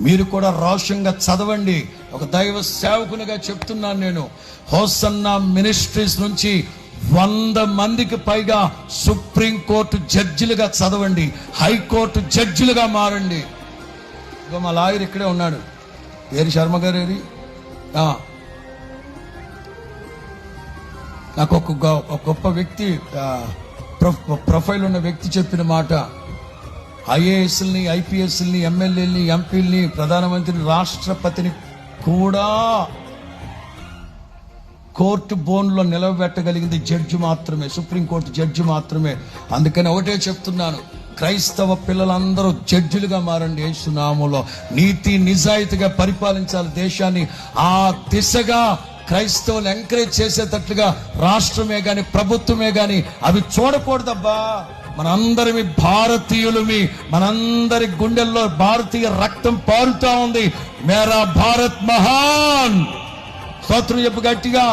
మీరు కూడా రోషంగా చదవండి. ఒక దైవ సేవకునిగా చెప్తున్నాను నేను. హోసన్నా మినిస్ట్రీస్ నుంచి 100 మందికి పైగా సుప్రీంకోర్టు జడ్జిలుగా చదవండి, హైకోర్టు జడ్జిలుగా మారండి. ఇక మా లాయర్ ఇక్కడే ఉన్నాడు. ఏరి శర్మ గారు ఏరి. నాకు ఒక గొప్ప వ్యక్తి, ప్రొఫైల్ ఉన్న వ్యక్తి చెప్పిన మాట, ఐఏఎస్ని, ఐపీఎస్ని, ఎమ్మెల్యేని, ఎంపీలని, ప్రధానమంత్రిని, రాష్ట్రపతిని కూడా కోర్టు బోన్లో నిలబెట్టగలిగింది జడ్జి మాత్రమే, సుప్రీంకోర్టు జడ్జి మాత్రమే. అందుకని ఒకటే చెప్తున్నాను, క్రైస్తవ పిల్లలందరూ జడ్జిలుగా మారండి. యేసు నామములో నీతి నిజాయితీగా పరిపాలించాలి దేశాన్ని. ఆ దిశగా క్రైస్తవులు ఎంకరేజ్ చేసేటట్లుగా రాష్ట్రమే గాని, ప్రభుత్వమే గాని అవి చూడకూడదబ్బా. మనందరిమి భారతీయులమి, మనందరి గుండెల్లో భారతీయ రక్తం పారుతా ఉంది. మేరా భారత్ మహాన్. స్తోత్రం చెప్పు గట్టిగా.